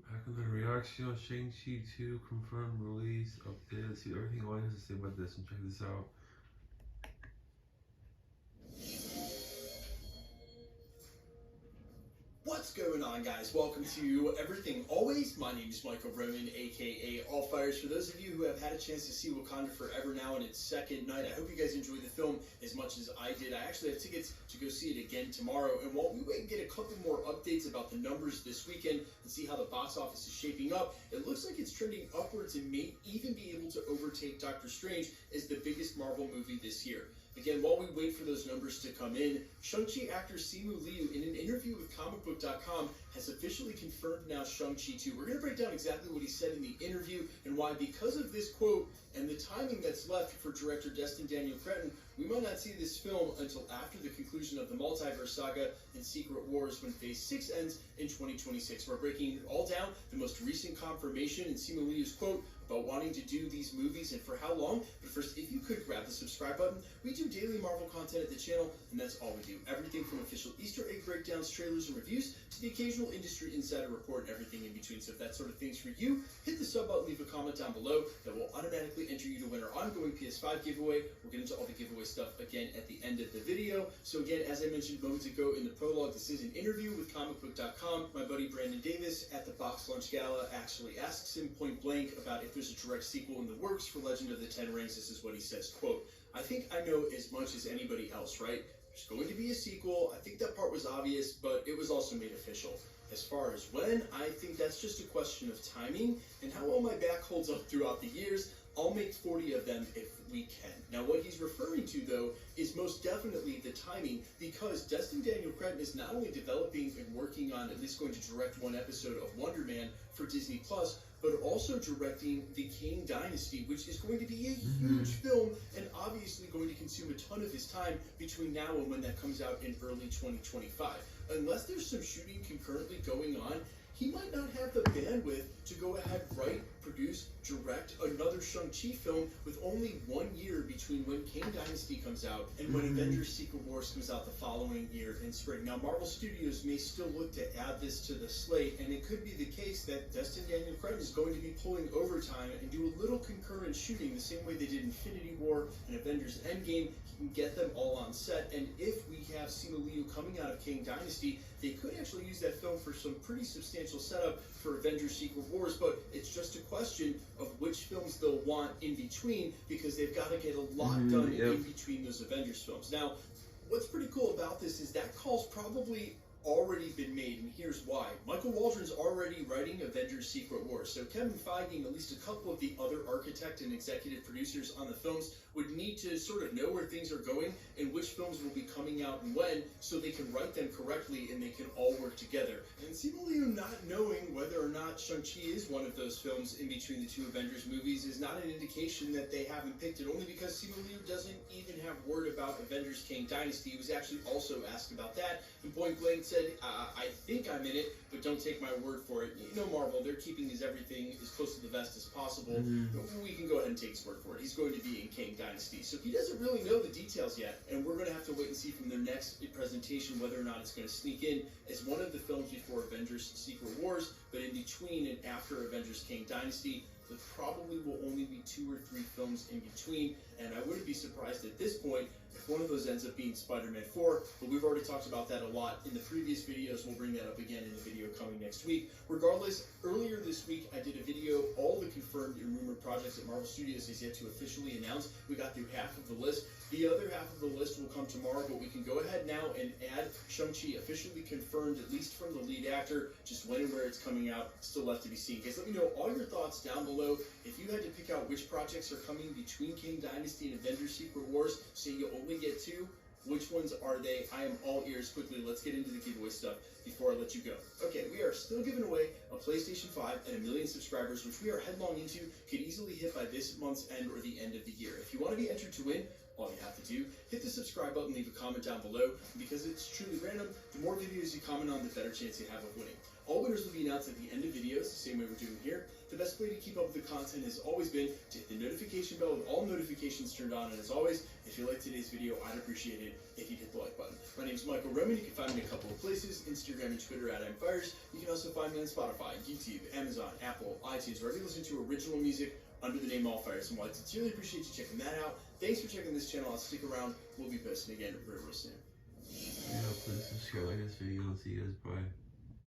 Back on the reaction of Shang-Chi 2 confirmed release of this. See everything all has to say about this and check this out. What's going on, guys? Welcome to Everything Always. My name is Michael Roman, aka All Fires. For those of you who have had a chance to see Wakanda Forever now in its second night, I hope you guys enjoyed the film as much as I did. I actually have tickets to go see it again tomorrow. And while we wait and get a couple more updates about the numbers this weekend and see how the box office is shaping up, it looks like it's trending upwards and may even be able to overtake Doctor Strange as the biggest Marvel movie this year. Again, while we wait for those numbers to come in, Shang-Chi actor Simu Liu, in an interview with comicbook.com, has officially confirmed now Shang-Chi 2. We're going to break down exactly what he said in the interview and why, because of this quote and the timing that's left for director Destin Daniel Cretton, we might not see this film until after the conclusion of the multiverse saga and Secret Wars when Phase 6 ends in 2026. We're breaking it all down, the most recent confirmation in Simu Liu's quote about wanting to do these movies and for how long. But first, if you could grab the subscribe button. We do daily Marvel content at the channel, and that's all we do. Everything from official Easter egg breakdowns, trailers, and reviews to the occasional industry insider report and everything in between. So if that sort of thing's for you, hit the sub button, leave a comment down below. That will automatically enter you to win our ongoing PS5 giveaway. We'll get into all the giveaway stuff again at the end of the video. So again, as I mentioned moments ago in the prologue, this is an interview with comicbook.com. My buddy Brandon Davis at the Box Lunch Gala actually asks him point blank about if there's a direct sequel in the works for Legend of the Ten Rings. This is what he says, quote, "I think I know as much as anybody else, right? There's going to be a sequel. I think that part was obvious, but it was also made official. As far as when, I think that's just a question of timing and how well my back holds up throughout the years. I'll make 40 of them if we can." Now, what he's referring to, though, is most definitely the timing, because Destin Daniel Cretton is not only developing and working on, at least going to direct one episode of Wonder Man for Disney Plus, but also directing the Kang Dynasty, which is going to be a huge film and obviously going to consume a ton of his time between now and when that comes out in early 2025. Unless there's some shooting concurrently going on, he might not have the bandwidth to go ahead, write, produce, direct another Shang-Chi film with only 1 year between when Kang Dynasty comes out and when Avengers Secret Wars comes out the following year in spring. Now, Marvel Studios may still look to add this to the slate, and it could be the case that Destin Daniel Cretton is going to be pulling overtime and do a little concurrent shooting the same way they did Infinity War and Avengers Endgame. He can get them all on set, and if we have Simu Liu coming out of Kang Dynasty, they could actually use that film for some pretty substantial setup for Avengers Secret Wars, but it's just a question of which films they'll want in between, because they've got to get a lot done in between those Avengers films. Now, what's pretty cool about this is that call's probably already been made, and here's why. Michael Waldron's already writing Avengers Secret Wars, so Kevin Feige and at least a couple of the other architect and executive producers on the films would need to sort of know where things are going and which films will be coming out and when, so they can write them correctly and they can all work together. And Simu Liu not knowing whether or not Shang-Chi is one of those films in between the two Avengers movies is not an indication that they haven't picked it, only because Simu Liu doesn't even have word about Avengers Kang Dynasty. He was actually also asked about that, and point blank said, I think I'm in it, but don't take my word for it. You know, Marvel, they're keeping everything as close to the vest as possible. We can go ahead and take his word for it. He's going to be in Kang Dynasty. So he doesn't really know the details yet, and we're going to have to wait and see from their next presentation whether or not it's going to sneak in as one of the films before Avengers Secret Wars, but in between and after Avengers Kang Dynasty. There probably will only be 2 or 3 films in between, and I wouldn't be surprised at this point if one of those ends up being Spider-Man 4, but we've already talked about that a lot in the previous videos. We'll bring that up again in the video coming next week. Regardless, earlier this week I did a video, all the confirmed and rumored projects that Marvel Studios has yet to officially announce. We got through half of the list. The other half of the list will come tomorrow, but we can go ahead now and add Shang-Chi officially confirmed, at least from the lead actor. Just when and where it's coming out, still left to be seen. Guys, let me know all your thoughts down below. If you had to pick out which projects are coming between Kang Dynasty and Avengers Secret Wars, say you only get 2, which ones are they? I am all ears. Quickly, let's get into the giveaway stuff before I let you go. Okay, we are still giving away a PlayStation 5 and 1 million subscribers, which we are headlong into, could easily hit by this month's end or the end of the year. If you want to be entered to win, all you have to do, hit the subscribe button, leave a comment down below, because it's truly random. The more videos you comment on, the better chance you have of winning. All winners will be announced at the end of videos, the same way we're doing here. The best way to keep up with the content has always been to hit the notification bell with all notifications turned on. And as always, if you like today's video, I'd appreciate it if you hit the like button. My name is Michael Roman. You can find me in a couple of places, Instagram and Twitter at @I'mFires. You can also find me on Spotify, YouTube, Amazon, Apple, iTunes, wherever you listen to original music under the name Allfires. And while I sincerely appreciate you checking that out, thanks for checking this channel. I'll stick around. We'll be posting again real soon. Yeah, please subscribe, like this video, and see you guys. Bye.